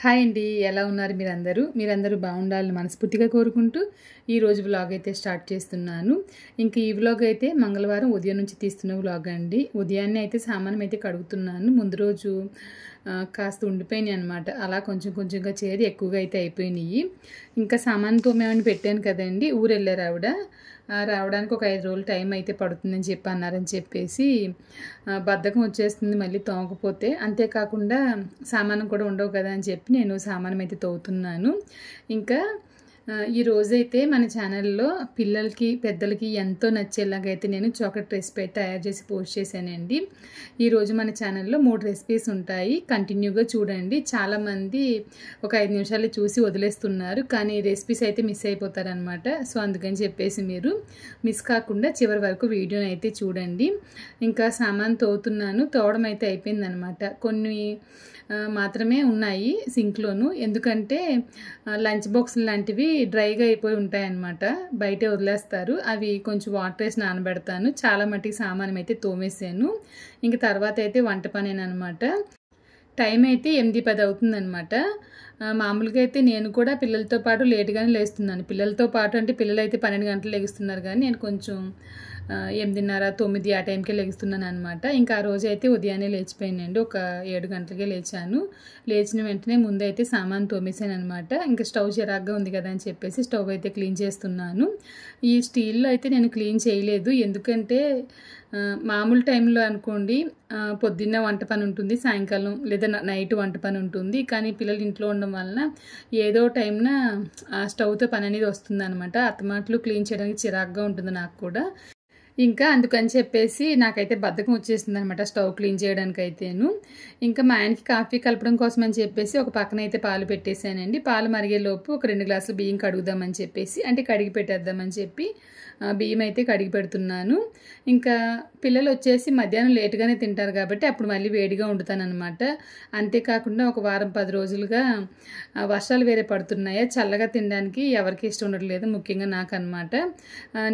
Hi అండి. ఎలా ఉన్నారు మీరందరూ? మీరందరూ బాగుండాలని మనస్ఫూర్తిగా కోరుకుంటూ ఈరోజు వ్లాగ్ అయితే స్టార్ట్ చేస్తున్నాను. ఇంక ఈ వ్లాగ్ అయితే మంగళవారం ఉదయం నుంచి తీస్తున్న వ్లాగ్ అండి. ఉదయాన్నే అయితే సామానం అయితే కడుగుతున్నాను. ముందు రోజు కాస్త ఉండిపోయినాయి అనమాట. అలా కొంచెం కొంచెంగా చేరి ఎక్కువగా అయితే అయిపోయినాయి. ఇంకా సామాను తోమేమని పెట్టాను కదండి, ఊరెళ్ళారు ఆవిడ. రావడానికి ఒక 5 రోజులు టైం అయితే పడుతుందని చెప్పి అన్నారని చెప్పేసి బద్ధకం వచ్చేస్తుంది మళ్ళీ తోమకపోతే. అంతేకాకుండా సామానం కూడా ఉండవు కదా అని చెప్పి నేను సామానం అయితే తోముతున్నాను. ఇంకా ఈ రోజైతే మన ఛానల్లో పిల్లలకి పెద్దలకి ఎంతో నచ్చేలాగైతే నేను చాక్లెట్ రెసిపీ తయారు చేసి పోస్ట్ చేశానండి. ఈరోజు మన ఛానల్లో 3 రెసిపీస్ ఉంటాయి, కంటిన్యూగా చూడండి. చాలామంది ఒక 5 నిమిషాలు చూసి వదిలేస్తున్నారు, కానీ రెసిపీస్ అయితే మిస్ అయిపోతారనమాట. సో అందుకని చెప్పేసి మీరు మిస్ కాకుండా చివరి వరకు వీడియోని అయితే చూడండి. ఇంకా సామాన్ తోముతున్నాను. తోవడం అయితే అయిపోయిందనమాట. కొన్ని మాత్రమే ఉన్నాయి సింక్లోను, ఎందుకంటే లంచ్ బాక్స్ లాంటివి డ్రైగా అయిపోయి ఉంటాయన్నమాట, బయటే వదిలేస్తారు. అవి కొంచెం వాటర్ వేసి నానబెడతాను. చాలా మట్టికి సామానం అయితే తోమేసాను. ఇంక తర్వాత అయితే వంట పనేనమాట. టైం అయితే 8-10 అవుతుందన్నమాట. మామూలుగా అయితే నేను కూడా పిల్లలతో పాటు లేట్గానే లేస్తున్నాను. పిల్లలతో పాటు అంటే పిల్లలు అయితే 12 గంటలు లెగుస్తున్నారు, కానీ నేను కొంచెం 8:30-9 ఆ టైంకే లెగుస్తున్నాను అనమాట. ఇంకా ఆ రోజు అయితే ఉదయాన్నే లేచిపోయానండి. ఒక 7 గంటలకే లేచాను. లేచిన వెంటనే ముందైతే సామాను తోమేసాను అనమాట. ఇంకా స్టవ్ చిరాగ్గా ఉంది కదా అని చెప్పేసి స్టవ్ అయితే క్లీన్ చేస్తున్నాను. ఈ స్టీల్లో అయితే నేను క్లీన్ చేయలేదు, ఎందుకంటే మామూలు టైంలో అనుకోండి పొద్దున్న వంట పని ఉంటుంది, సాయంకాలం లేదా నైట్ వంట పని ఉంటుంది. కానీ పిల్లలు ఇంట్లో ఉండడం వలన ఏదో టైంన స్టవ్తో పని అనేది వస్తుంది అనమాట. అత్తమాటలు క్లీన్ చేయడానికి చిరాగ్గా ఉంటుంది నాకు కూడా. ఇంకా అందుకని చెప్పేసి నాకైతే బద్ధకం వచ్చేసింది అనమాట స్టవ్ క్లీన్ చేయడానికి అయితేను. ఇంకా మా ఆయనకి కాఫీ కలపడం కోసం అని చెప్పేసి ఒక పక్కన అయితే పాలు పెట్టేశానండి. పాలు మరిగేలోపు ఒక 2 గ్లాసులు బియ్యం కడుగుదామని చెప్పేసి, అంటే కడిగి పెట్టేద్దామని చెప్పి బియ్యం అయితే కడిగి పెడుతున్నాను. ఇంకా పిల్లలు వచ్చేసి మధ్యాహ్నం లేటుగానే తింటారు కాబట్టి అప్పుడు మళ్ళీ వేడిగా వండుతానమాట. అంతేకాకుండా ఒక వారం 10 రోజులుగా వర్షాలు వేరే పడుతున్నాయా, చల్లగా తినడానికి ఎవరికి ఇష్టం ఉండట్లేదు, ముఖ్యంగా నాకు అనమాట.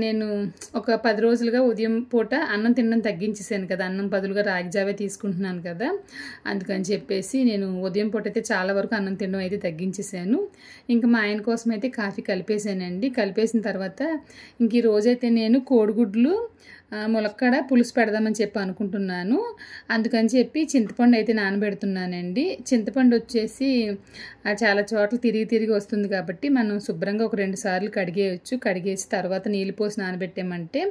నేను ఒక 10 రోజులుగా ఉదయం పూట అన్నం తినడం తగ్గించేసాను కదా, అన్నం బదులుగా రాగి జావే తీసుకుంటున్నాను కదా. అందుకని చెప్పేసి నేను ఉదయం పూట అయితే చాలా వరకు అన్నం తినడం అయితే తగ్గించేసాను. ఇంకా మా ఆయన కోసం అయితే కాఫీ కలిపేసానండి. కలిపేసిన తర్వాత ఇంక ఈ రోజైతే నేను కోడిగుడ్లు ములక్కాడ పులుసు పెడదామని చెప్పి అనుకుంటున్నాను. అందుకని చెప్పి చింతపండు అయితే నానబెడుతున్నానండి. చింతపండు వచ్చేసి చాలా చోట్ల తిరిగి వస్తుంది కాబట్టి మనం శుభ్రంగా ఒక 2 సార్లు కడిగేయచ్చు. కడిగేసి తర్వాత నీళ్ళు పోసి నానబెట్టామంటే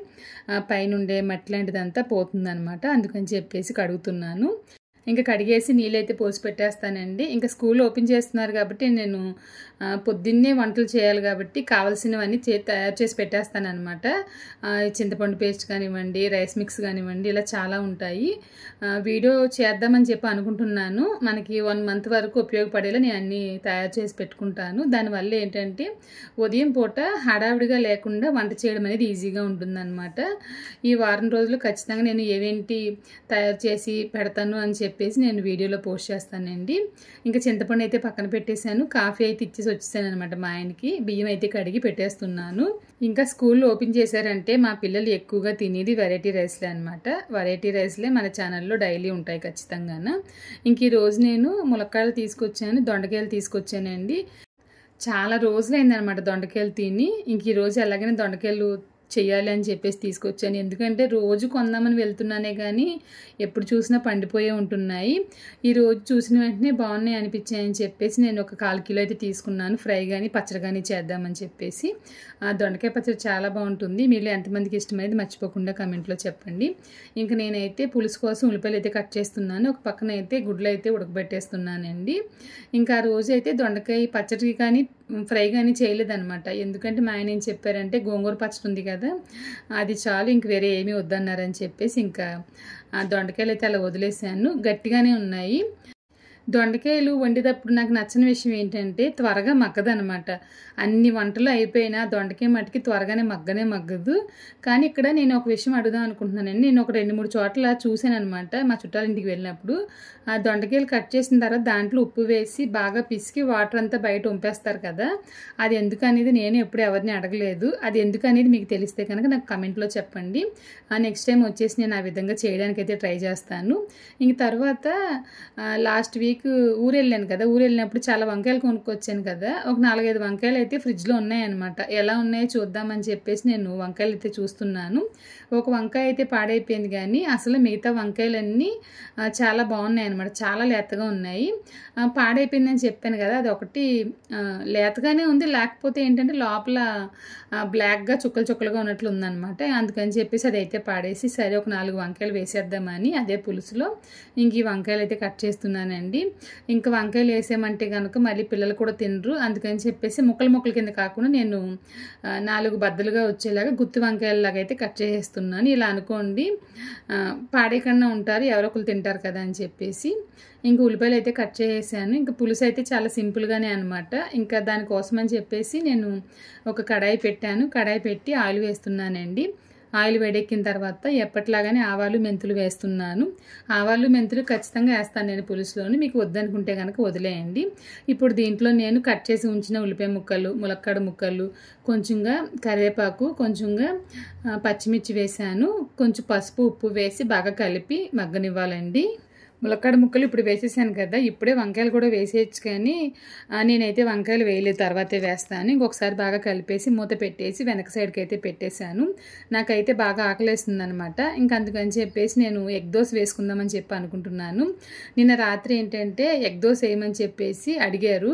పైనుండే మట్టి లాంటిదంతా పోతుందనమాట. అందుకని చెప్పేసి కడుగుతున్నాను. ఇంకా కడిగేసి నీళ్ళైతే పోసి పెట్టేస్తానండి. ఇంకా స్కూల్ ఓపెన్ చేస్తున్నారు కాబట్టి నేను పొద్దున్నే వంటలు చేయాలి కాబట్టి కావాల్సినవన్నీ తయారు చేసి పెట్టేస్తానమాట. చింతపండు పేస్ట్ కానివ్వండి, రైస్ మిక్స్ కానివ్వండి, ఇలా చాలా ఉంటాయి. వీడియో చేద్దామని చెప్పి అనుకుంటున్నాను. మనకి 1 మంత్ వరకు ఉపయోగపడేలా నేను అన్నీ తయారు చేసి పెట్టుకుంటాను. దానివల్ల ఏంటంటే ఉదయం పూట హడావిడిగా లేకుండా వంట చేయడం అనేది ఈజీగా ఉంటుందన్నమాట. ఈ వారం రోజులు ఖచ్చితంగా నేను ఏవేంటి తయారు చేసి పెడతాను అని చెప్పేసి నేను వీడియోలో పోస్ట్ చేస్తానండి. ఇంకా చింతపండు అయితే పక్కన పెట్టేశాను. కాఫీ అయితే ఇచ్చేసి వచ్చేసాను అనమాట మా ఆయనకి. బియ్యం అయితే కడిగి పెట్టేస్తున్నాను. ఇంకా స్కూల్ ఓపెన్ చేశారంటే మా పిల్లలు ఎక్కువగా తినేది వెరైటీ రైస్లే అనమాట. వెరైటీ రైస్లే మన ఛానల్లో డైలీ ఉంటాయి ఖచ్చితంగా. ఇంక ఈరోజు నేను ములక్కాయలు తీసుకొచ్చాను, దొండకాయలు తీసుకొచ్చానండి. చాలా రోజులైందనమాట దొండకాయలు తిని. ఇంక ఈరోజు ఎలాగైనా దొండకాయలు చెయ్యాలి అని చెప్పేసి తీసుకొచ్చాను. ఎందుకంటే రోజు కొందామని వెళ్తున్నానే కానీ ఎప్పుడు చూసినా పండిపోయే ఉంటున్నాయి. ఈరోజు చూసిన వెంటనే బాగున్నాయి అనిపించాయని చెప్పేసి నేను ఒక 1/4 కిలో అయితే తీసుకున్నాను. ఫ్రై కానీ పచ్చడి కానీ చేద్దామని చెప్పేసి. దొండకాయ పచ్చడి చాలా బాగుంటుంది. మీలో ఎంతమందికి ఇష్టమైంది మర్చిపోకుండా కమెంట్లో చెప్పండి. ఇంకా నేనైతే పులుసు కోసం ఉల్లిపాయలు అయితే కట్ చేస్తున్నాను. ఒక పక్కన అయితే గుడ్లు అయితే ఉడకబెట్టేస్తున్నానండి. ఇంకా ఆ రోజు అయితే దొండకాయ పచ్చడి కానీ ఫ్రై కానీ చేయలేదన్నమాట. ఎందుకంటే మా ఆయన ఏం చెప్పారంటే గోంగూర పచ్చడి ఉంది కదా, అది చాలు, ఇంక వేరే ఏమీ వద్దన్నారని చెప్పేసి ఇంకా దొండకాయలు అయితే అలా వదిలేసాను. గట్టిగానే ఉన్నాయి. దొండకాయలు వండేటప్పుడు నాకు నచ్చని విషయం ఏంటంటే త్వరగా మగ్గదనమాట. అన్ని వంటలు అయిపోయినా దొండకాయ మట్టికి త్వరగానే మగ్గదు. కానీ ఇక్కడ నేను ఒక విషయం అడుగుదాం అనుకుంటున్నానండి. నేను ఒక 2-3 చోట్ల చూశాను అనమాట మా చుట్టాలింటికి వెళ్ళినప్పుడు. ఆ దొండకాయలు కట్ చేసిన తర్వాత దాంట్లో ఉప్పు వేసి బాగా పిసికి వాటర్ అంతా బయట వంపేస్తారు కదా, అది ఎందుకు అనేది నేను ఎప్పుడు ఎవరిని అడగలేదు. అది ఎందుకు అనేది మీకు తెలిస్తే కనుక నాకు కమెంట్లో చెప్పండి. నెక్స్ట్ టైం వచ్చేసి నేను ఆ విధంగా చేయడానికి అయితే ట్రై చేస్తాను. ఇంక తర్వాత లాస్ట్ వీక్ వీక్ ఊరెళ్ళాను కదా! ఊరెళ్ళినప్పుడు చాలా వంకాయలు కొనుక్కొచ్చాను కదా! ఒక 4, 5 వంకాయలైతే ఫ్రిడ్జ్‌లో ఉన్నాయన్నమాట. ఎలా ఉన్నాయో చూద్దామని చెప్పేసి నేను వంకాయలైతే చూస్తున్నాను. ఒక వంకాయ అయితే పాడైపోయింది గానీ, అసలు మిగతా వంకాయలన్నీ చాలా బాగున్నాయన్నమాట. చాలా లేతగా ఉన్నాయి. పాడైపోయిందని చెప్పాను కదా! అదొకటి లేతగానే ఉంది. లేకపోతే ఏంటంటే లోపల బ్లాక్‌గా చుక్కలు చుక్కలుగా ఉన్నట్లు ఉందన్నమాట. అందుకని చెప్పేసి అదైతే పాడేసి, సరే ఒక 4 వంకాయలు వేసేద్దామని అదే పులుసులో ఇంక ఈ వంకాయలైతే కట్ చేస్తున్నానండి. ఇంకా వంకాయలు వేసామంటే గనుక మళ్ళీ పిల్లలు కూడా తినరు. అందుకని చెప్పేసి ముక్కలు ముక్కల కింద కాకుండా నేను 4 బద్దలుగా వచ్చేలాగా గుత్తి వంకాయలలాగా అయితే కట్ చేసేస్తున్నాను. ఇలా అనుకోండి పాడేయకుండా ఉంటారు, ఎవరో ఒకరు తింటారు కదా అని చెప్పేసి. ఇంక ఉల్లిపాయలు అయితే కట్ చేసేసాను. ఇంక పులుసు అయితే చాలా సింపుల్గానే అనమాట. ఇంకా దానికోసం అని చెప్పేసి నేను ఒక కడాయి పెట్టాను. కడాయి పెట్టి ఆయిల్ వేస్తున్నానండి. ఆయిల్ వేడెక్కిన తర్వాత ఎప్పటిలాగానే ఆవాలు మెంతులు వేస్తున్నాను. ఆవాలు మెంతులు ఖచ్చితంగా వేస్తాను నేను పులుసులోని. మీకు వద్దనుకుంటే కనుక వదిలేయండి. ఇప్పుడు దీంట్లో నేను కట్ చేసి ఉంచిన ఉల్లిపాయ ముక్కలు, ములక్కాడ ముక్కలు, కొంచెంగా కరివేపాకు, కొంచెంగా పచ్చిమిర్చి వేసాను. కొంచెం పసుపు, ఉప్పు వేసి బాగా కలిపి మగ్గనివ్వాలండి. ములక్కాడ ముక్కలు ఇప్పుడు వేసేసాను కదా! ఇప్పుడే వంకాయలు కూడా వేసేయచ్చు కానీ నేనైతే వంకాయలు వేయలేదు, తర్వాతే వేస్తాను. ఇంకొకసారి బాగా కలిపేసి మూత పెట్టేసి వెనక సైడ్కి అయితే పెట్టేశాను. నాకైతే బాగా ఆకలేస్తుందనమాట. ఇంక అందుకని చెప్పేసి నేను ఎగ్ దోశ వేసుకుందామని చెప్పి అనుకుంటున్నాను. నిన్న రాత్రి ఏంటంటే ఎగ్ దోశ వేయమని చెప్పేసి అడిగారు.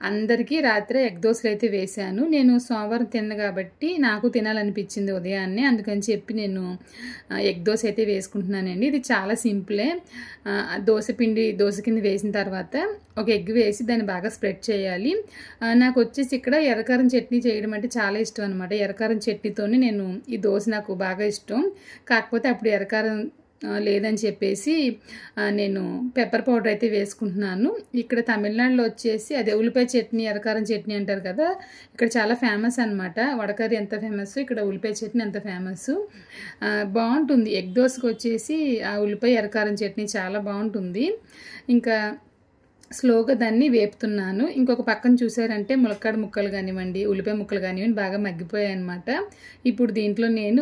అందరికీ రాత్రి ఎగ్ దోశలు అయితే వేశాను. నేను సోమవారం తిన్న కాబట్టి నాకు తినాలనిపించింది ఉదయాన్నే. అందుకని చెప్పి నేను ఎగ్ దోశ అయితే వేసుకుంటున్నానండి. ఇది చాలా సింపులే. దోశ పిండి దోశ కింద వేసిన తర్వాత ఒక ఎగ్ వేసి దాన్ని బాగా స్ప్రెడ్ చేయాలి. నాకు వచ్చేసి ఇక్కడ ఎర్రకారం చట్నీ చేయడం అంటే చాలా ఇష్టం అనమాట. ఎర్రకారం చట్నీతోనే నేను ఈ దోశ నాకు బాగా ఇష్టం. కాకపోతే అప్పుడు ఎర్రకారం లేదని చెప్పేసి నేను పెప్పర్ పౌడర్ అయితే వేసుకుంటున్నాను. ఇక్కడ తమిళనాడులో వచ్చేసి అదే ఉల్లిపాయ చట్నీ, ఎర్రకారం చట్నీ అంటారు కదా! ఇక్కడ చాలా ఫేమస్ అనమాట. వడకర్రీ ఎంత ఫేమస్, ఇక్కడ ఉల్లిపాయ చట్నీ అంత ఫేమస్. బాగుంటుంది. ఎగ్ దోశకు వచ్చేసి ఆ ఉల్లిపాయ ఎర్రకారం చట్నీ చాలా బాగుంటుంది. ఇంకా స్లోగా దాన్ని వేపుతున్నాను. ఇంకొక పక్కన చూసారంటే ములక్కాడ ముక్కలు కానివ్వండి, ఉల్లిపాయ ముక్కలు కానివ్వండి బాగా మగ్గిపోయాయి అనమాట. ఇప్పుడు దీంట్లో నేను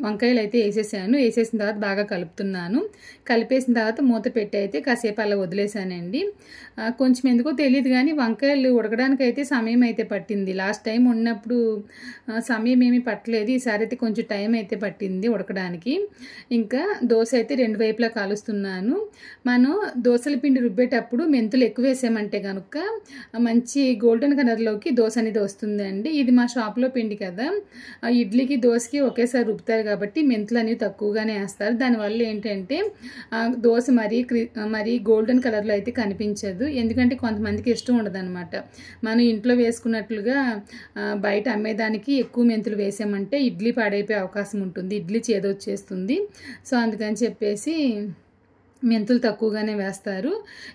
వంకాయలు అయితే వేసేసాను. వేసేసిన తర్వాత బాగా కలుపుతున్నాను. కలిపేసిన తర్వాత మూత పెట్టి అయితే కాసేపు అలా వదిలేసానండి. కొంచెం ఎందుకో తెలియదు కానీ వంకాయలు ఉడకడానికి అయితే సమయం అయితే పట్టింది. లాస్ట్ టైం ఉన్నప్పుడు సమయం ఏమీ పట్టలేదు. ఈసారి అయితే కొంచెం టైం అయితే పట్టింది ఉడకడానికి. ఇంకా దోశ అయితే 2 వైపులా కాలుస్తున్నాను. మనం దోశల పిండి రుబ్బేటప్పుడు మెంతులు ఎక్కువ వేసామంటే కనుక మంచి గోల్డెన్ కలర్లోకి దోశ అనేది వస్తుందండి. ఇది మా షాప్లో పిండి కదా! ఇడ్లీకి దోశకి ఒకేసారి రుబ్బుతారు కాబట్టి మెంతులు అనేవి తక్కువగానే వేస్తారు. దానివల్ల ఏంటంటే దోశ మరీ గోల్డెన్ కలర్లో అయితే కనిపించదు. ఎందుకంటే కొంతమందికి ఇష్టం ఉండదు అనమాట. మనం ఇంట్లో వేసుకున్నట్లుగా బయట అమ్మేదానికి ఎక్కువ మెంతులు వేసామంటే ఇడ్లీ పాడైపోయే అవకాశం ఉంటుంది. ఇడ్లీ చేదొచ్చేస్తుంది. సో అందుకని చెప్పేసి మెంతులు తక్కువగానే వేస్తారు.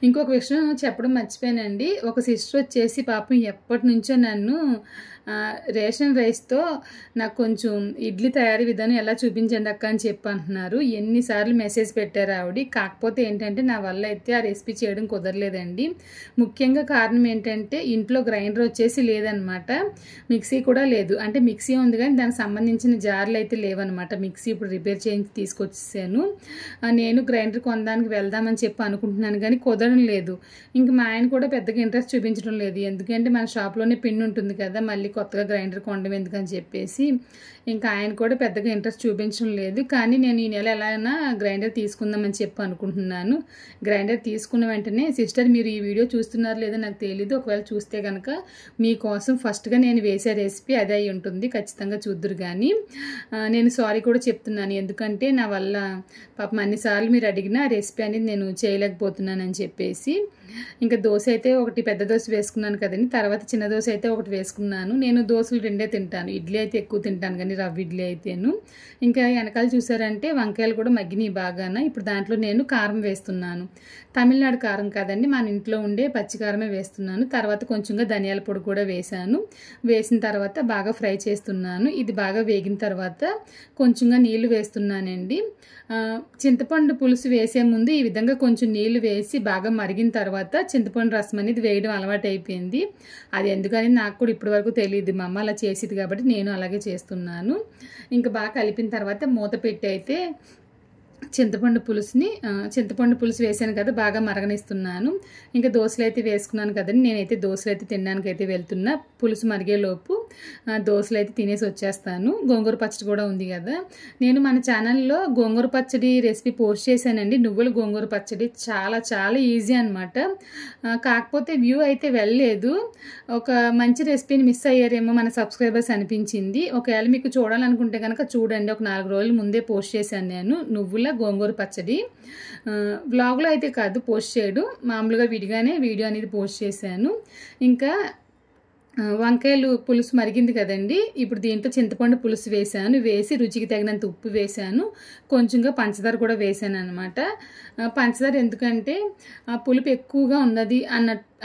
ఇంకొక విషయం చెప్పడం మర్చిపోయానండి. ఒక సిస్టర్ వచ్చేసి పాపం ఎప్పటి నుంచో నన్ను రేషన్ రైస్తో నాకు కొంచెం ఇడ్లీ తయారీ విధానం ఎలా చూపించండి అక్క అని చెప్పి అంటున్నారు. ఎన్నిసార్లు మెసేజ్ పెట్టారు ఆవిడ. కాకపోతే ఏంటంటే నా వల్ల అయితే ఆ రెసిపీ చేయడం కుదరలేదండి. ముఖ్యంగా కారణం ఏంటంటే ఇంట్లో గ్రైండర్ వచ్చేసి లేదనమాట. మిక్సీ కూడా లేదు. అంటే మిక్సీ ఉంది కానీ దానికి సంబంధించిన జార్లు అయితే లేవన్నమాట. మిక్సీ ఇప్పుడు రిపేర్ చేయించి తీసుకొచ్చేసాను. నేను గ్రైండర్ కొనడానికి వెళ్దామని చెప్పి అనుకుంటున్నాను కానీ కుదరడం లేదు. ఇంక మా ఆయన కూడా పెద్దగా ఇంట్రెస్ట్ చూపించడం లేదు. ఎందుకంటే మన షాప్లోనే పిండి ఉంటుంది కదా, మళ్ళీ కొత్తగా గ్రైండర్ కొనడం ఎందుకని చెప్పేసి ఇంకా ఆయన కూడా పెద్దగా ఇంట్రెస్ట్ చూపించడం లేదు. కానీ నేను ఈ నెల ఎలా అయినా గ్రైండర్ తీసుకుందామని చెప్పి అనుకుంటున్నాను. గ్రైండర్ తీసుకున్న వెంటనే సిస్టర్ మీరు ఈ వీడియో చూస్తున్నారో లేదో నాకు తెలీదు. ఒకవేళ చూస్తే కనుక మీకోసం ఫస్ట్గా నేను వేసే రెసిపీ అదే అయి ఉంటుంది. ఖచ్చితంగా చూద్దురు. కానీ నేను సారీ కూడా చెప్తున్నాను. ఎందుకంటే నా వల్ల పాపం అన్నిసార్లు మీరు అడిగిన రెసిపీ అనేది నేను చేయలేకపోతున్నానని చెప్పేసి. ఇంకా దోశ అయితే ఒకటి పెద్ద దోశ వేసుకున్నాను కదండి. తర్వాత చిన్న దోశ అయితే ఒకటి వేసుకున్నాను. నేను దోశలు 2 తింటాను. ఇడ్లీ అయితే ఎక్కువ తింటాను కానీ రవ్వ ఇడ్లీ అయితేను. ఇంకా వెనకాల చూసారంటే వంకాయలు కూడా మగ్గినాయి బాగాన. ఇప్పుడు దాంట్లో నేను కారం వేస్తున్నాను. తమిళనాడు కారం కాదండి, మన ఇంట్లో ఉండే పచ్చికారమే వేస్తున్నాను. తర్వాత కొంచెంగా ధనియాల పొడి కూడా వేసాను. వేసిన తర్వాత బాగా ఫ్రై చేస్తున్నాను. ఇది బాగా వేగిన తర్వాత కొంచెంగా నీళ్లు వేస్తున్నానండి. చింతపండు పులుసు వేసే ముందు ఈ విధంగా కొంచెం నీళ్లు వేసి బాగా మరిగిన తర్వాత చింతపండు రసం అనేది వేయడం అలవాటు అయిపోయింది. అది ఎందుకని నాకు కూడా ఇప్పటి వరకు తెలియదు. మా అమ్మ అలా చేసేది కాబట్టి నేను అలాగే చేస్తున్నాను. ఇంకా బాగా కలిపిన తర్వాత మూత పెట్టి అయితే చింతపండు పులుసు వేసాను కదా, బాగా మరగనిస్తున్నాను. ఇంకా దోశలు అయితే వేసుకున్నాను కదండి. నేనైతే దోశలు అయితే తినడానికి అయితే వెళ్తున్నా. పులుసు మరిగేలోపు దోశలు అయితే తినేసి వచ్చేస్తాను. గోంగూర పచ్చడి కూడా ఉంది కదా. నేను మన ఛానల్లో గోంగూర పచ్చడి రెసిపీ పోస్ట్ చేశానండి. నువ్వుల గోంగూర పచ్చడి చాలా చాలా ఈజీ అనమాట. కాకపోతే వ్యూ అయితే వెళ్ళలేదు. ఒక మంచి రెసిపీని మిస్ అయ్యారేమో మన సబ్స్క్రైబర్స్ అనిపించింది. ఒకవేళ మీకు చూడాలనుకుంటే కనుక చూడండి. ఒక 4 రోజుల ముందే పోస్ట్ చేశాను నేను నువ్వుల గోంగూర పచ్చడి. వ్లాగ్లో అయితే కాదు పోస్ట్ చేయడం, మామూలుగా విడిగానే వీడియో అనేది పోస్ట్ చేశాను. ఇంకా వంకాయలు పులుసు మరిగింది కదండి. ఇప్పుడు దీంట్లో చింతపండు పులుసు వేసాను. వేసి రుచికి తగినంత ఉప్పు వేసాను. కొంచెంగా పంచదార కూడా వేసాను అనమాట. పంచదార ఎందుకంటే పులుపు ఎక్కువగా ఉన్నది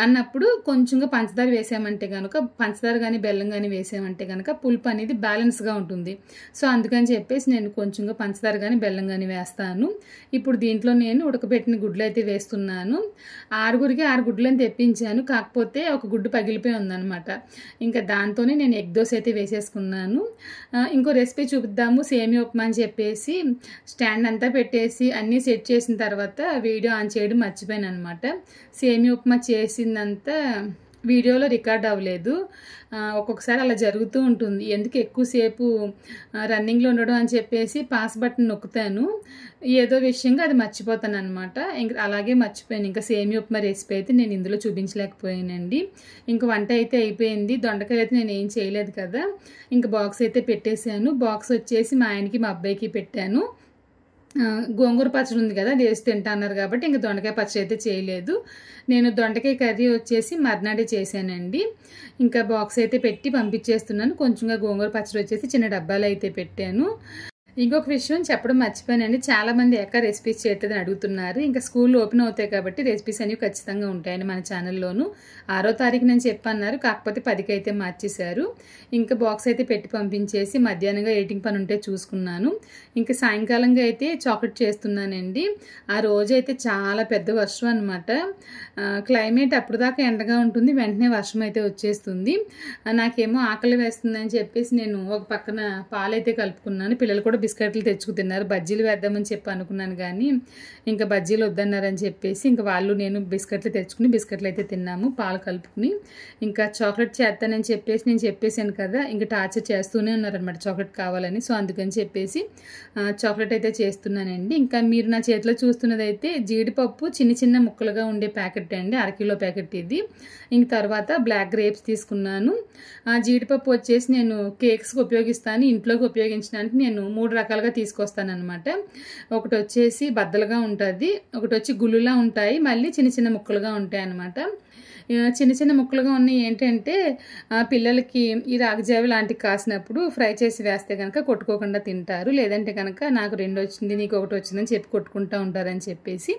అన్నప్పుడు కొంచెంగా పంచదార వేసామంటే కనుక, పంచదార కానీ బెల్లం కానీ వేసామంటే కనుక పులుపు అనేది బ్యాలెన్స్గా ఉంటుంది. సో అందుకని చెప్పేసి నేను కొంచెంగా పంచదార కానీ బెల్లం కానీ వేస్తాను. ఇప్పుడు దీంట్లో నేను ఉడకబెట్టిన గుడ్లు అయితే వేస్తున్నాను. 6 గుడ్లను తెప్పించాను. కాకపోతే ఒక గుడ్డు పగిలిపోయి ఉందన్నమాట. ఇంకా దాంతోనే నేను ఎగ్ దోశ అయితే వేసేసుకున్నాను. ఇంకో రెసిపీ చూపిద్దాము సేమియా ఉప్మా అని చెప్పేసి స్టాండ్ అంతా పెట్టేసి అన్నీ సెట్ చేసిన తర్వాత వీడియో ఆన్ చేయడం మర్చిపోయాను అనమాట. సేమియా ఉప్మా చేసిందంతా వీడియోలో రికార్డ్ అవ్వలేదు. ఒక్కొక్కసారి అలా జరుగుతూ ఉంటుంది. ఎందుకు ఎక్కువసేపు రన్నింగ్లో ఉండడం అని చెప్పేసి పాస్ బటన్ నొక్కుతాను, ఏదో విషయంగా అది మర్చిపోతాను అనమాట. ఇంకా అలాగే మర్చిపోయాను. ఇంకా సేమియా ఉప్మా రెసిపీ అయితే నేను ఇందులో చూపించలేకపోయానండి. ఇంకా వంట అయితే అయిపోయింది. దొండకాయ అయితే నేను ఏం చేయలేదు కదా. ఇంకా బాక్స్ అయితే పెట్టేశాను. బాక్స్ వచ్చేసి మా ఆయనకి మా అబ్బాయికి పెట్టాను. గోంగూర పచ్చడి ఉంది కదా, అది వేసి తింటా అన్నారు కాబట్టి ఇంకా దొండకాయ పచ్చడి అయితే చేయలేదు. నేను దొండకాయ కర్రీ వచ్చేసి మర్నాడే చేశానండి. ఇంకా బాక్స్ అయితే పెట్టి పంపించేస్తున్నాను. కొంచెంగా గోంగూర పచ్చడి వచ్చేసి చిన్న డబ్బాలు అయితే పెట్టాను. ఇంకొక విషయం చెప్పడం మర్చిపోయానండి. చాలామంది ఎక్క రెసిపీస్ చేస్తుందని అడుగుతున్నారు. ఇంకా స్కూల్ ఓపెన్ అవుతాయి కాబట్టి రెసిపీస్ అనేవి ఖచ్చితంగా ఉంటాయని మన ఛానల్లోను. 6వ తారీఖు నేను చెప్పన్నారు, కాకపోతే 10కి అయితే మార్చేశారు. ఇంకా బాక్స్ అయితే పెట్టి పంపించేసి మధ్యాహ్నంగా ఎడిటింగ్ పని ఉంటే చూసుకున్నాను. ఇంకా సాయంకాలంగా అయితే చాక్లెట్ చేస్తున్నానండి. ఆ రోజు అయితే చాలా పెద్ద వర్షం అనమాట. క్లైమేట్ అప్పుడు దాకా ఎండగా ఉంటుంది, వెంటనే వర్షం అయితే వచ్చేస్తుంది. నాకేమో ఆకలి వేస్తుందని చెప్పేసి నేను ఒక పక్కన పాలైతే కలుపుకున్నాను. పిల్లలు కూడా బిస్కెట్లు తెచ్చుకు తిన్నారు. బజ్జీలు వేద్దామని చెప్పి అనుకున్నాను కానీ ఇంకా బజ్జీలు వద్దన్నారని చెప్పేసి ఇంకా వాళ్ళు నేను బిస్కెట్లు తెచ్చుకుని బిస్కెట్లు అయితే తిన్నాము పాలు కలుపుకుని. ఇంకా చాక్లెట్ చేస్తానని చెప్పేసి నేను చెప్పేసాను కదా, ఇంకా టార్చర్ చేస్తూనే ఉన్నారనమాట చాక్లెట్ కావాలని. సో అందుకని చెప్పేసి చాక్లెట్ అయితే చేస్తున్నానండి. ఇంకా మీరు నా చేతిలో చూస్తున్నది అయితే జీడిపప్పు చిన్న చిన్న ముక్కలుగా ఉండే ప్యాకెట్ అండి, 1/2 కిలో ప్యాకెట్ ఇది. ఇంక తర్వాత బ్లాక్ గ్రేప్స్ తీసుకున్నాను. జీడిపప్పు వచ్చేసి నేను కేక్స్కి ఉపయోగిస్తాను, ఇంట్లోకి ఉపయోగించడానికి నేను 3 రకాలుగా తీసుకొస్తాను అనమాట. ఒకటి వచ్చేసి బద్దలుగా ఉంటుంది, ఒకటి వచ్చి గుళ్ళులా ఉంటాయి, మళ్ళీ చిన్న చిన్న ముక్కలుగా ఉంటాయి అన్నమాట. చిన్న చిన్న ముక్కలుగా ఉన్నాయి ఏంటంటే పిల్లలకి ఈ రాగిజావి లాంటివి కాసినప్పుడు ఫ్రై చేసి వేస్తే కనుక కొట్టుకోకుండా తింటారు. లేదంటే కనుక నాకు 2 వచ్చింది నీకు 1 వచ్చిందని చెప్పి కొట్టుకుంటూ ఉంటారని చెప్పేసి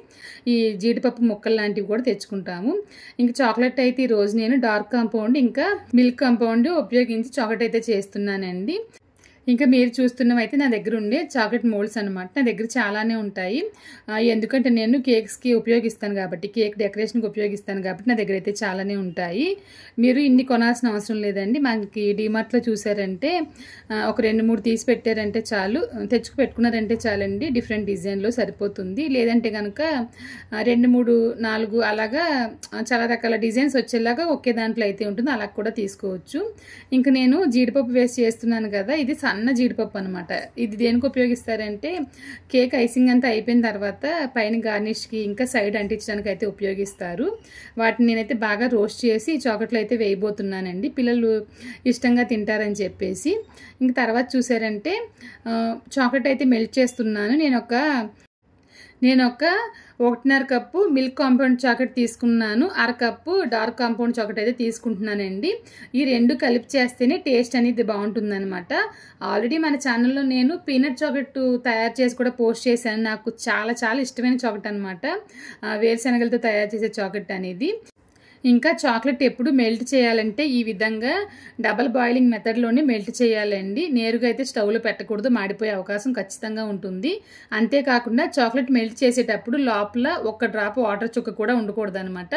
ఈ జీడిపప్పు ముక్కలు లాంటివి కూడా తెచ్చుకుంటాము. ఇంకా చాక్లెట్ అయితే ఈరోజు నేను డార్క్ కాంపౌండ్ ఇంకా మిల్క్ కాంపౌండ్ ఉపయోగించి చాక్లెట్ అయితే చేస్తున్నానండి. ఇంకా మీరు చూస్తున్నవైతే నా దగ్గర ఉండే చాక్లెట్ మోల్డ్స్ అనమాట. నా దగ్గర చాలానే ఉంటాయి, ఎందుకంటే నేను కేక్స్కి ఉపయోగిస్తాను కాబట్టి, కేక్ డెకరేషన్కి ఉపయోగిస్తాను కాబట్టి నా దగ్గర అయితే చాలానే ఉంటాయి. మీరు ఇన్ని కొనాల్సిన అవసరం లేదండి. మనకి డీమార్ట్లో చూసారంటే ఒక 2-3 తీసి పెట్టారంటే చాలు, తెచ్చుకు పెట్టుకున్నారంటే చాలండి. డిఫరెంట్ డిజైన్లో సరిపోతుంది. లేదంటే కనుక 2-3-4 అలాగా చాలా రకాల డిజైన్స్ వచ్చేలాగా ఒకే దాంట్లో అయితే ఉంటుంది, అలా కూడా తీసుకోవచ్చు. ఇంకా నేను జీడిపప్పు వేసి చేస్తున్నాను కదా, ఇది సన్న జీడిపప్పు అనమాట. ఇది దేనికి ఉపయోగిస్తారంటే కేక్ ఐసింగ్ అంతా అయిపోయిన తర్వాత పైన గార్నిష్కి ఇంకా సైడ్ అంటించడానికి అయితే ఉపయోగిస్తారు. వాటిని నేనైతే బాగా రోస్ట్ చేసి చాక్లెట్లు అయితే వేయబోతున్నానండి, పిల్లలు ఇష్టంగా తింటారని చెప్పేసి. ఇంక తర్వాత చూసారంటే చాక్లెట్ అయితే మెల్ట్ చేస్తున్నాను. నేను ఒక 1.5 కప్పు మిల్క్ కాంపౌండ్ చాక్లెట్ తీసుకున్నాను, 1/2 కప్పు డార్క్ కాంపౌండ్ చాక్లెట్ అయితే తీసుకుంటున్నానండి. ఈ 2 కలిపి చేస్తేనే టేస్ట్ అనేది బాగుంటుందన్నమాట. ఆల్రెడీ మన ఛానల్లో నేను పీనట్ చాక్లెట్ తయారు చేసి కూడా పోస్ట్ చేశాను. నాకు చాలా చాలా ఇష్టమైన చాక్లెట్ అనమాట, వేరుశనగలతో తయారు చేసే చాక్లెట్ అనేది. ఇంకా చాక్లెట్ ఎప్పుడు మెల్ట్ చేయాలంటే ఈ విధంగా డబల్ బాయిలింగ్ మెథడ్లోనే మెల్ట్ చేయాలండి. నేరుగా అయితే స్టవ్లో పెట్టకూడదు, మాడిపోయే అవకాశం ఖచ్చితంగా ఉంటుంది. అంతేకాకుండా చాక్లెట్ మెల్ట్ చేసేటప్పుడు లోపల ఒక్క డ్రాప్ వాటర్ చుక్క కూడా ఉండకూడదు అనమాట.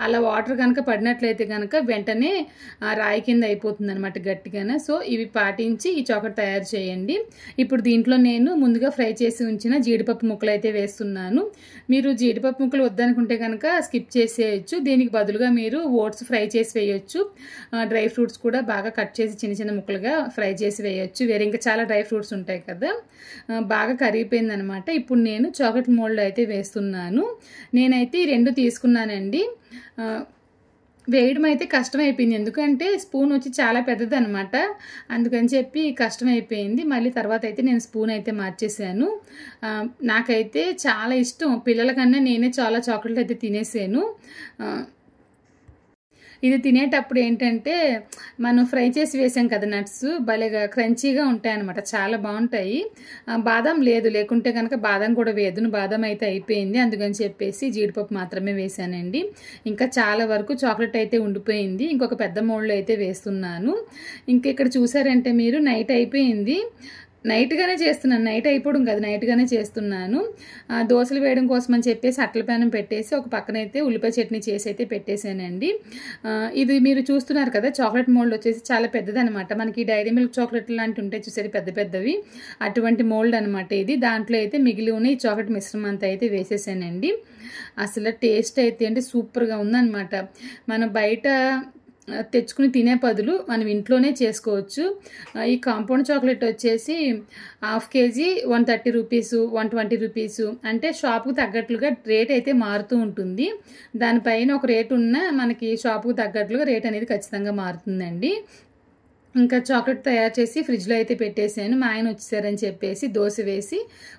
అలా వాటర్ కనుక పడినట్లయితే కనుక వెంటనే రాయి కింద అయిపోతుంది అనమాట గట్టిగానే. సో ఇవి పాటించి ఈ చాక్లెట్ తయారు చేయండి. ఇప్పుడు దీంట్లో నేను ముందుగా ఫ్రై చేసి ఉంచిన జీడిపప్పు ముక్కలు అయితే వేస్తున్నాను. మీరు జీడిపప్పు ముక్కలు వద్దనుకుంటే కనుక స్కిప్ చేసేయచ్చు. దీనికి బదులుగా మీరు ఓట్స్ ఫ్రై చేసి వేయొచ్చు. డ్రై ఫ్రూట్స్ కూడా బాగా కట్ చేసి చిన్న చిన్న ముక్కలుగా ఫ్రై చేసి వేయొచ్చు. వేరే ఇంకా చాలా డ్రై ఫ్రూట్స్ ఉంటాయి కదా. బాగా కరిగిపోయింది అనమాట. ఇప్పుడు నేను చాక్లెట్ మోల్డ్ అయితే వేస్తున్నాను. నేనైతే ఈ 2 తీసుకున్నానండి. వేయడం అయితే కష్టమైపోయింది, ఎందుకంటే స్పూన్ వచ్చి చాలా పెద్దది అనమాట. అందుకని చెప్పి కష్టమైపోయింది. మళ్ళీ తర్వాత అయితే నేను స్పూన్ అయితే మార్చేసాను. నాకైతే చాలా ఇష్టం. పిల్లల కన్నా నేనే చాలా చాక్లెట్ అయితే తినేసాను. ఇది తినేటప్పుడు ఏంటంటే మనం ఫ్రై చేసి వేసాం కదా నట్స్, భలేగా క్రంచీగా ఉంటాయి అనమాట, చాలా బాగుంటాయి. బాదం లేకుంటే కనుక బాదం కూడా వేదును. బాదం అయితే అయిపోయింది, అందుకని చెప్పేసి జీడిపప్పు మాత్రమే వేసానండి. ఇంకా చాలా వరకు చాక్లెట్ అయితే ఉండిపోయింది. ఇంకొక పెద్ద మోల్డ్లో అయితే వేస్తున్నాను. ఇంకా ఇక్కడ చూసారంటే మీరు నైట్ అయిపోయింది. నైట్గానే చేస్తున్నాను, నైట్ అయిపోవడం కాదు, నైట్గానే చేస్తున్నాను. దోశలు వేయడం కోసం అని చెప్పేసి అట్ల ప్యానం పెట్టేసి ఒక పక్కనైతే ఉల్లిపాయ చట్నీ చేసి అయితే పెట్టేశానండి. ఇది మీరు చూస్తున్నారు కదా, చాక్లెట్ మోల్డ్ వచ్చేసి చాలా పెద్దది అనమాట. మనకి డైరీ మిల్క్ చాక్లెట్ లాంటివి ఉంటాయి చూసేది, పెద్ద పెద్దవి, అటువంటి మోల్డ్ అనమాట ఇది. దాంట్లో అయితే మిగిలి ఉన్న ఈ చాక్లెట్ మిశ్రమం అంతా అయితే వేసేసానండి. అసలు టేస్ట్ అయితే అంటే సూపర్గా ఉందన్నమాట. మనం బయట తెచ్చుకుని తినే బదులు మనం ఇంట్లోనే చేసుకోవచ్చు. ఈ కాంపౌండ్ చాక్లెట్ వచ్చేసి హాఫ్ కేజీ 130 రూపీస్, 120 రూపీస్, అంటే షాపుకు తగ్గట్లుగా రేట్ అయితే మారుతూ ఉంటుంది. దానిపైన ఒక రేటు ఉన్న మనకి షాపుకు తగ్గట్లుగా రేట్ అనేది ఖచ్చితంగా మారుతుందండి. ఇంకా చాక్లెట్ తయారు చేసి ఫ్రిడ్జ్లో అయితే పెట్టేశాను. మా ఆయన వచ్చేసారని చెప్పేసి దోశ వేసి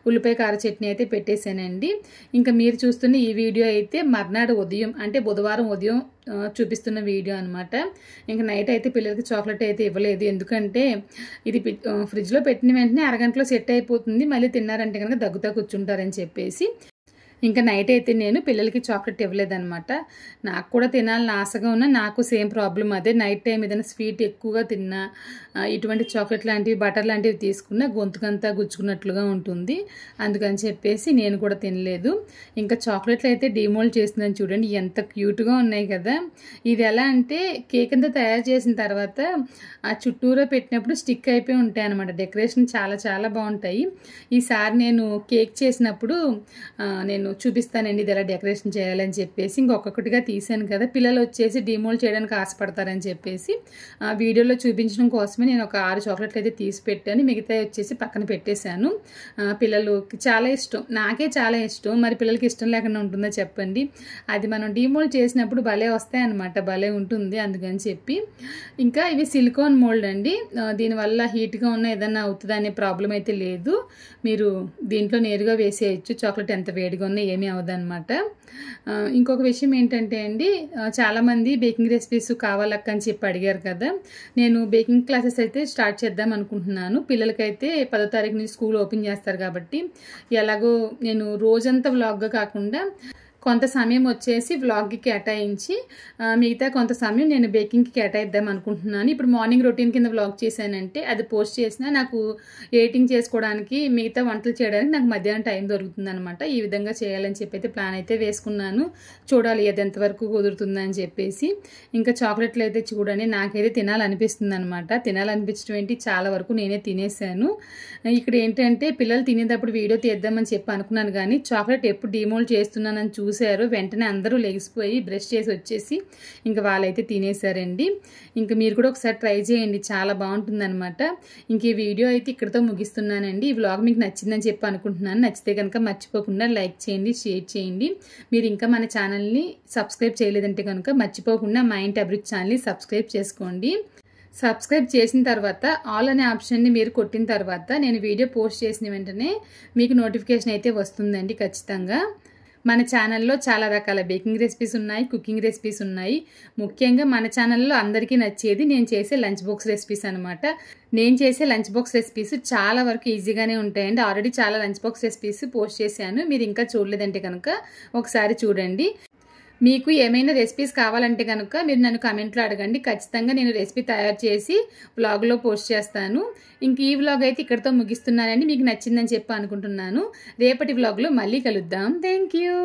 ఉల్లిపాయ కార చట్నీ అయితే పెట్టేశానండి. ఇంకా మీరు చూస్తున్న ఈ వీడియో అయితే మర్నాడు ఉదయం, అంటే బుధవారం ఉదయం చూపిస్తున్న వీడియో అనమాట. ఇంకా నైట్ అయితే పిల్లలకి చాక్లెట్ అయితే ఇవ్వలేదు, ఎందుకంటే ఇది ఫ్రిడ్జ్లో పెట్టిన వెంటనే అరగంటలో సెట్ అయిపోతుంది. మళ్ళీ తిన్నారంటే కనుక దగ్గుతా కూర్చుంటారని చెప్పేసి ఇంకా నైట్ అయితే నేను పిల్లలకి చాక్లెట్ ఇవ్వలేదన్నమాట. నాకు కూడా తినాలని ఆశగా ఉన్నా, నాకు సేమ్ ప్రాబ్లం అదే. నైట్ టైం ఏదైనా స్వీట్ ఎక్కువగా తిన్నా, ఇటువంటి చాక్లెట్ లాంటివి బటర్ లాంటివి తీసుకున్నా గొంతుకంతా గుచ్చుకున్నట్లుగా ఉంటుంది. అందుకని చెప్పేసి నేను కూడా తినలేదు. ఇంకా చాక్లెట్లు అయితే డీమోల్డ్ చేస్తుందని చూడండి, ఎంత క్యూట్గా ఉన్నాయి కదా. ఇది ఎలా అంటే కేక్ అంతా తయారు చేసిన తర్వాత ఆ చుట్టూరా పెట్టినప్పుడు స్టిక్ అయిపోయి ఉంటాయి అనమాట. డెకరేషన్ చాలా చాలా బాగుంటాయి. ఈసారి నేను కేక్ చేసినప్పుడు నేను చూపిస్తానండి ఇది ఎలా డెకరేషన్ చేయాలని చెప్పేసి. ఇంకొకటిగా తీసాను కదా, పిల్లలు వచ్చేసి డీమోల్డ్ చేయడానికి ఆశపడతారని చెప్పేసి వీడియోలో చూపించడం కోసమే నేను ఒక 6 చాక్లెట్లు అయితే తీసి పెట్టాను. మిగతా వచ్చేసి పక్కన పెట్టేశాను. పిల్లలకి చాలా ఇష్టం, నాకే చాలా ఇష్టం. మరి పిల్లలకి ఇష్టం లేకుండా ఉంటుందో చెప్పండి. అది మనం డీమోల్డ్ చేసినప్పుడు భలే వస్తాయి అనమాట, భలే ఉంటుంది. అందుకని చెప్పి ఇంకా ఇవి సిలికాన్ మోల్డ్ అండి. దీనివల్ల హీట్గా ఉన్న ఏదన్నా అవుతుందా అనే ప్రాబ్లం అయితే లేదు. మీరు దీంట్లో నేరుగా వేసేయచ్చు. చాక్లెట్ ఎంత వేడిగా ఉన్నా ఏమీ అవ్వదన్నమాట. ఇంకొక విషయం ఏంటంటే అండి, చాలామంది బేకింగ్ రెసిపీస్ కావాలక్క అని చెప్పి అడిగారు కదా. నేను బేకింగ్ క్లాసెస్ అయితే స్టార్ట్ చేద్దాం అనుకుంటున్నాను. పిల్లలకైతే 10వ తారీఖు నుంచి స్కూల్ ఓపెన్ చేస్తారు కాబట్టి ఎలాగో నేను రోజంతా వ్లాగ్గా కాకుండా కొంత సమయం వచ్చేసి వ్లాగ్కి కేటాయించి మిగతా కొంత సమయం నేను బేకింగ్కి కేటాయిద్దాం అనుకుంటున్నాను. ఇప్పుడు మార్నింగ్ రొటీన్ కింద వ్లాగ్ చేశానంటే అది పోస్ట్ చేసినా నాకు ఎడిటింగ్ చేసుకోవడానికి, మిగతా వంటలు చేయడానికి నాకు మధ్యాహ్నం టైం దొరుకుతుంది అనమాట. ఈ విధంగా చేయాలని చెప్పి అయితే ప్లాన్ అయితే వేసుకున్నాను. చూడాలి అది ఎంతవరకు కుదురుతుందని చెప్పేసి. ఇంకా చాక్లెట్లు అయితే చూడండి, నాకైతే తినాలనిపిస్తుంది అనమాట. తినాలనిపించడం ఏంటి, చాలా వరకు నేనే తినేసాను. ఇక్కడ ఏంటంటే పిల్లలు తినేటప్పుడు వీడియో తీద్దామని చెప్పి అనుకున్నాను, కానీ చాక్లెట్ ఎప్పుడు డీమోల్డ్ చేస్తున్నానని చూసారు. వెంటనే అందరూ లెగిసిపోయి బ్రష్ చేసి వచ్చేసి ఇంకా వాళ్ళైతే తినేసారండి. ఇంకా మీరు కూడా ఒకసారి ట్రై చేయండి, చాలా బాగుంటుంది అనమాట. ఇంక ఈ వీడియో అయితే ఇక్కడితో ముగిస్తున్నానండి. ఈ వ్లాగ్ మీకు నచ్చిందని చెప్పి అనుకుంటున్నాను. నచ్చితే కనుక మర్చిపోకుండా లైక్ చేయండి, షేర్ చేయండి. మీరు ఇంకా మన ఛానల్ని సబ్స్క్రైబ్ చేయలేదంటే కనుక మర్చిపోకుండా మా ఇంటి అభిరుచి ఛానల్ని సబ్స్క్రైబ్ చేసుకోండి. సబ్స్క్రైబ్ చేసిన తర్వాత ఆల్ అనే ఆప్షన్ని మీరు కొట్టిన తర్వాత నేను వీడియో పోస్ట్ చేసిన వెంటనే మీకు నోటిఫికేషన్ అయితే వస్తుందండి ఖచ్చితంగా. మన ఛానల్లో చాలా రకాల బేకింగ్ రెసిపీస్ ఉన్నాయి, కుకింగ్ రెసిపీస్ ఉన్నాయి. ముఖ్యంగా మన ఛానల్లో అందరికీ నచ్చేది నేను చేసే లంచ్ బాక్స్ రెసిపీస్ అనమాట. నేను చేసే లంచ్ బాక్స్ రెసిపీస్ చాలా వరకు ఈజీగానే ఉంటాయండి. ఆల్రెడీ చాలా లంచ్ బాక్స్ రెసిపీస్ పోస్ట్ చేశాను. మీరు ఇంకా చూడలేదంటే కనుక ఒకసారి చూడండి. మీకు ఏమైనా రెసిపీస్ కావాలంటే కనుక మీరు నన్ను కామెంట్లో అడగండి. ఖచ్చితంగా నేను రెసిపీ తయారు చేసి వ్లాగ్లో పోస్ట్ చేస్తాను. ఇంక ఈ వ్లాగ్ అయితే ఇక్కడితో ముగిస్తున్నానని, మీకు నచ్చిందని చెప్పి అనుకుంటున్నాను. రేపటి వ్లాగ్లో మళ్ళీ కలుద్దాం. Thank you.